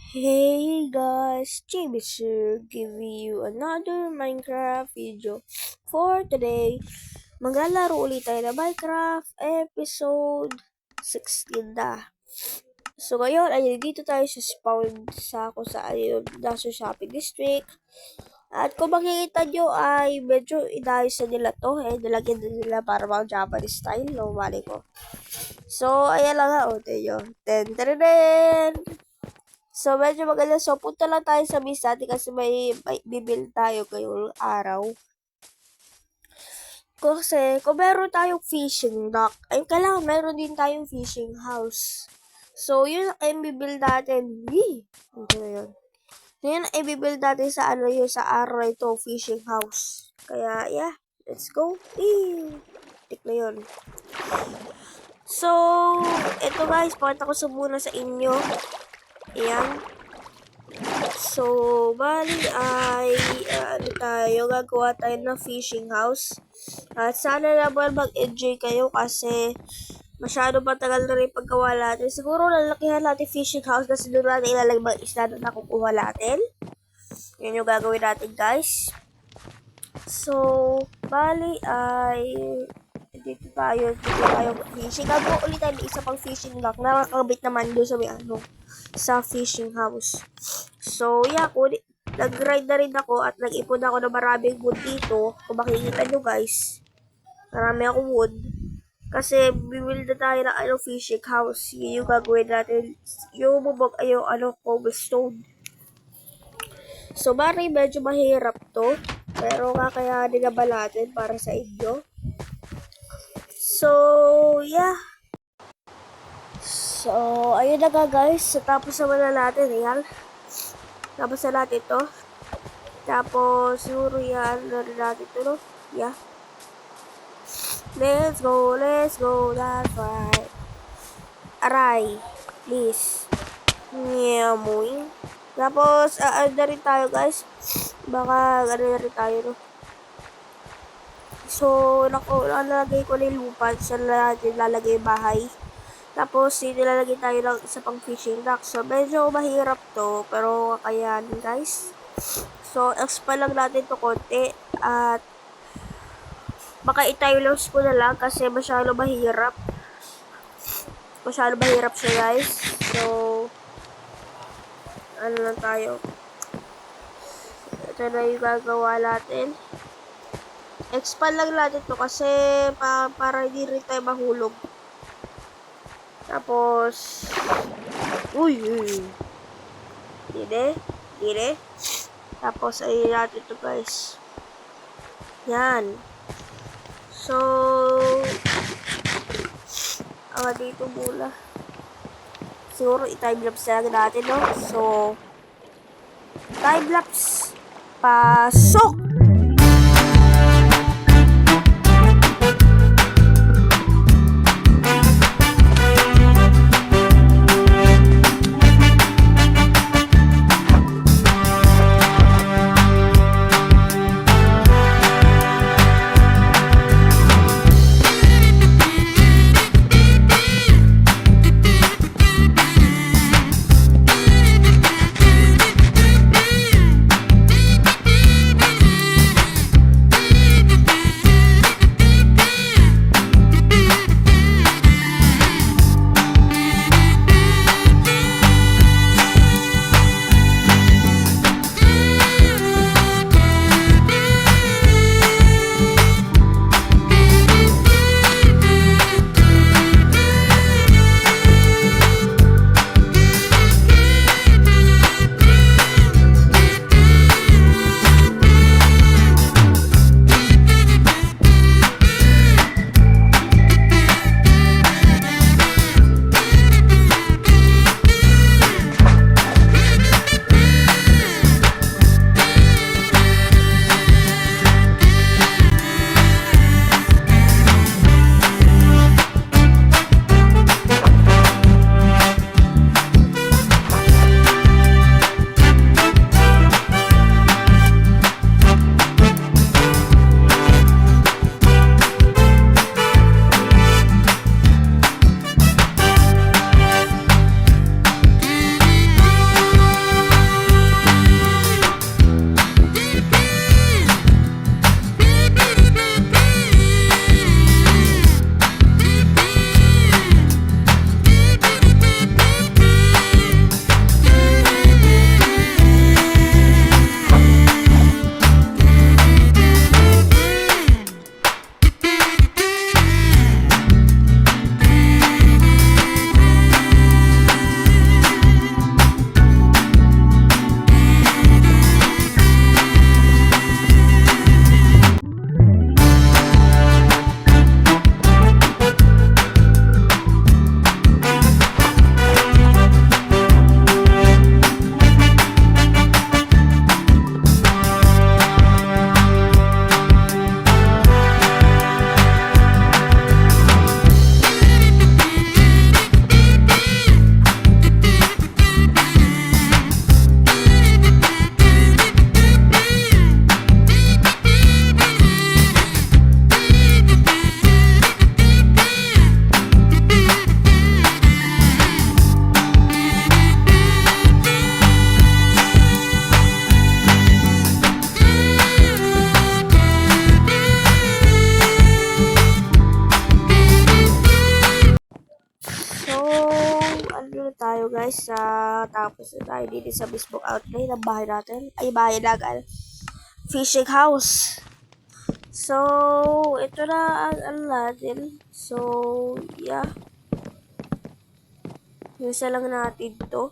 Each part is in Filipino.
Hey guys, JB here giving you another Minecraft video. For today, maglalaro ulit tayo ng Minecraft episode 16 na. So ngayon, ay dito tayo sa spawn sa kung saan yung nasa shopping district. At kung makikita nyo ay medyo inayos na nila to. Nilagyan na nila para mga Japanese style. No, mali ko. So, ayan lang nga. O, tayo. Ten. So, medyo maganda. So, punta lang tayo sa base natin kasi may bibuild tayo ngayong araw. Kasi, kung meron tayong fishing dock, ay kailangan meron din tayong fishing house. So, yun ang bibuild natin. Ano na yun? Yun ang bibuild natin sa sa araw na ito, fishing house. Kaya, yeah. Let's go. Tik na yun. So, eto guys, pakita ko muna sa inyo. Ayan. So, bali ay gagawa tayo ng fishing house. At sana naman mag-enjoy kayo kasi masyado matagal na rin paggawa natin. Siguro lalakihan natin fishing house kasi doon natin ilalagay mga isla na nakukuha natin. Yun yung gagawin natin guys. So, bali ay dito tayo fishing. Gagawa ulit tayo isa pang fishing dock na nakakabit naman doon sa fishing house. So, yeah, nag-ride na rin ako at nag-ipon ako ng maraming wood dito. Kung makikita nyo guys, marami akong wood. Kasi, bibuild na tayo ng fishing house. Yun yung gagawin natin. Yung bubog ay yung cobblestone. So, medyo mahirap to. Pero kakayanin na ba natin para sa inyo? So, yeah. So, ayun na nga guys. So, tapos naman na natin. Ayan. Tapos na natin ito. Tapos, siguro yan. Narin natin ito, no? Yeah. Let's go. That's right. Aray. Please. Nyamoy. Tapos, na rin tayo guys. Baka, na rin tayo, no? So, nakalagay ko na yung lupa. Saan natin lalagay yung bahay. Tapos, nilalagay tayo ng isa pang fishing dock. So, medyo mahirap to. Pero, kakayanin guys. So, expand lang natin to konti. At, baka i-timelapse ko na lang kasi masyado mahirap. Masyado mahirap siya guys. So, ano lang tayo. Ito na yung gagawa natin. Expand lang natin to kasi para hindi rin tayo mahulog. Tapos, Dire. Tapos, ayun natin ito guys. Yan. So, dito mula. Siguro, i-timelapse na lang natin, no? So, timelapse. Pasok! makatapos na tayo dito sa bespoke outline ng bahay natin. Ay, bahay natin. Fishing house. So, ito na ang ano natin. So, yeah. Isa lang natin to.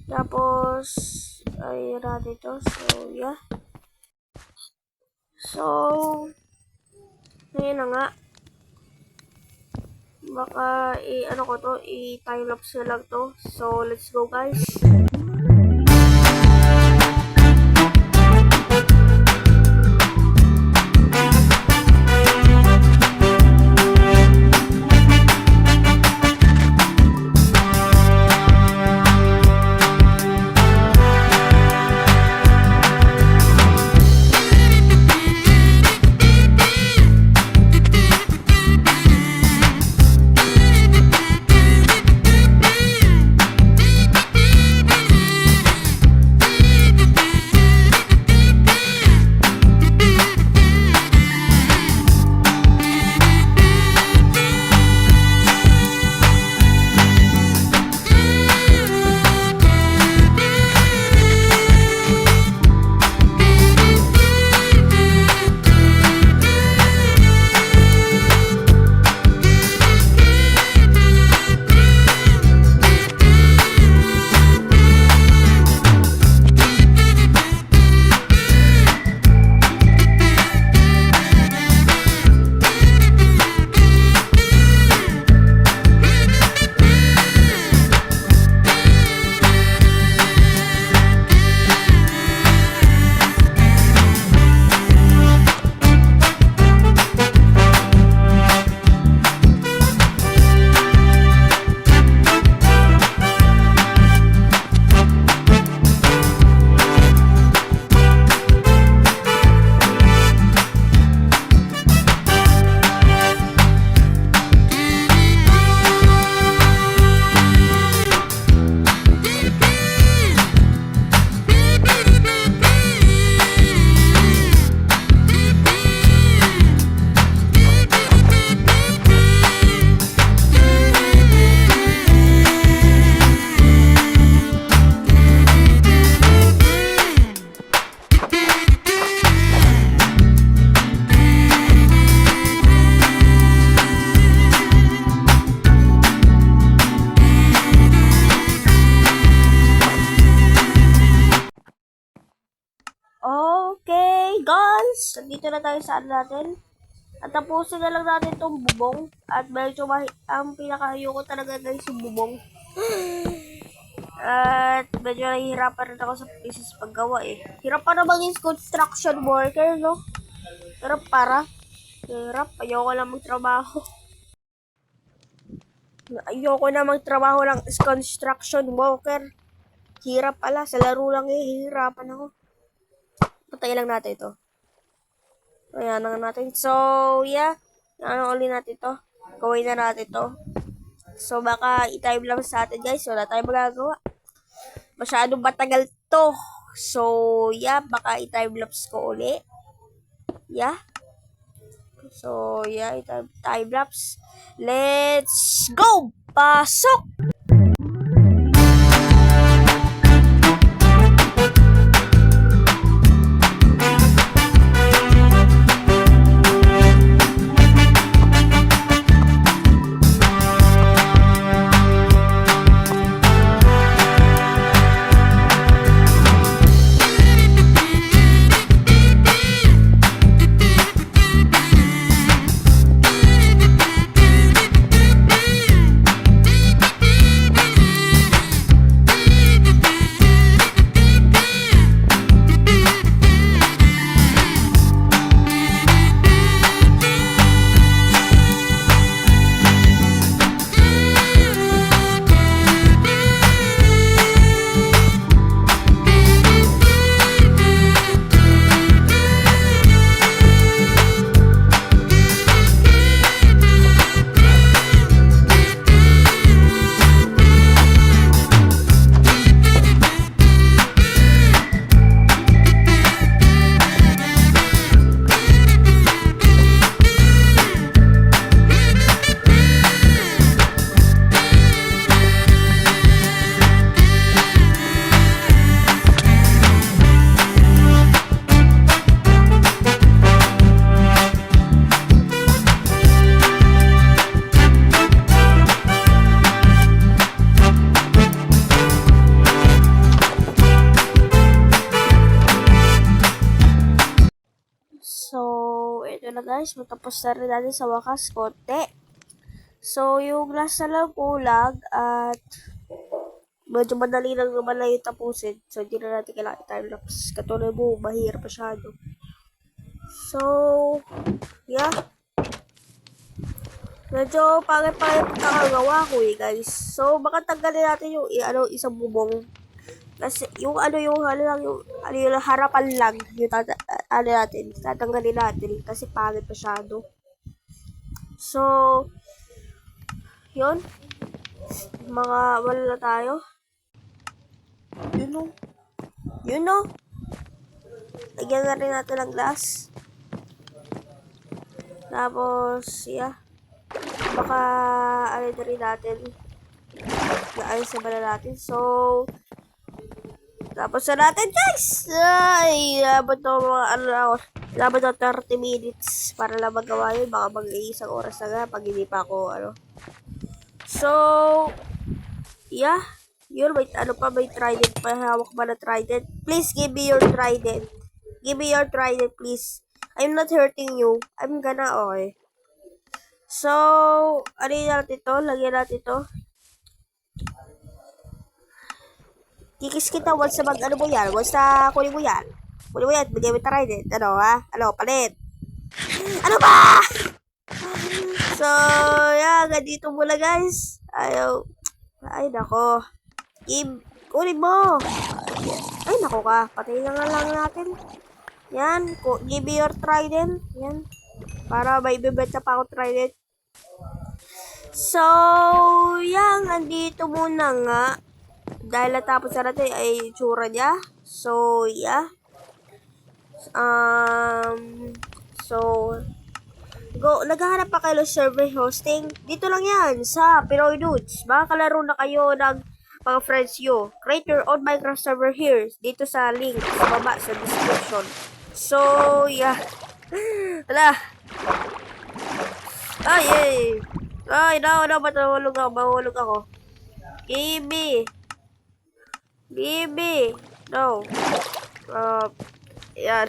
Tapos, ay natin to. So, yeah. So, ngayon na nga. Baka, ano ko to, i-time lapse na lang to. So, let's go guys. Okay, guys. Nandito na tayo sa ano natin. At tapusin na lang natin itong bubong. At medyo ang pinakaayoko talaga guys yung bubong. At medyo nahihirapan rin ako sa pieces paggawa eh. Hirap pa na maging construction worker, no? Hirap para. Hirap. Ayoko lang magtrabaho. Ayoko na magtrabaho ng construction worker. Hirap pala. Sa laro lang eh. Hihirapan ako. Patay lang natin ito. Ayan na natin. So, yeah. Ano ulit natin ito? Gawin na natin ito. So, baka i-time lang sa atin guys. Wala tayong magagawa. Masyadong matagal to. So, yeah. Baka i-time lapse ko ulit. Yeah. So, yeah. I-time lapse. Let's go! Pasok! na guys, matapos na rin natin sa wakas konti. So, yung last na lang kulang at medyo madali lang naman na yung tapusin. So, hindi na natin kailangan time-lapse. Katulad mo, mahirap masyado. So, yeah. Medyo pangit-pangit pagkakagawa ko guys. So, baka tanggalin natin yung isang bubong. Kasi yung yung harapan lang yung natin. Tatanggalin natin kasi pangit masyado. So, yun. Mga wala na tayo. Yun o. Lagyan na rin natin ng glass. Tapos, yeah. Baka, na rin natin. Ayos na natin. So, tapos na natin, guys! Ay, labot na labot na 30 minutes para lang magawa yun. Baka mag-iisang oras na nga pag hindi pa ako, So, yeah. Yun, may trident pa. Hawak pa na trident. Please, give me your trident. Give me your trident, please. I'm not hurting you. I'm gonna, okay. So, ano yun natin ito? Lagyan natin ito. Kikis kita once na ano mo yan. Once na kunin mo yan. Kunin mo yan. Bigay mo yung trident. Ano, ha? Ano, palit. Ano ba? So, yeah. Ganito muna, guys. Ayaw. Ay, nako. Kunin mo. Ay, nako ka. Patayin na nga lang natin. Yan. Give me your trident. Yan. Para may bibenta pa ako trident. So, yan. Andito muna nga. Dahil natapos na natin ay tsura niya. So, yeah. So, naghahanap pa kayo ng server hosting. Dito lang yan sa Pinoy Dudes. Makakalaro na kayo ng mga friends nyo. Create your own Minecraft server here. Dito sa link sa baba sa description. So, yeah. Hala. Ay, ay, mahulog ako. Bibi. No. Yan.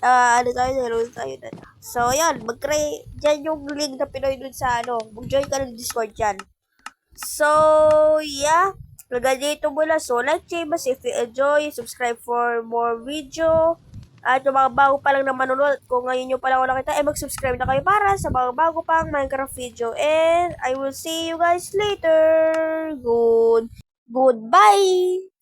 Ano tayo na. So, yan. Mag-create. Dyan yung link na Pinoy dun sa mag-join ka ng Discord dyan. So, yeah. Ganito muna. So, like, James, if you enjoy, subscribe for more video. At yung mga bago pa lang na manonood, kung ngayon nyo pa lang ako nakita, mag-subscribe na kayo para sa mga bago pang Minecraft video. And I will see you guys later. Goodbye!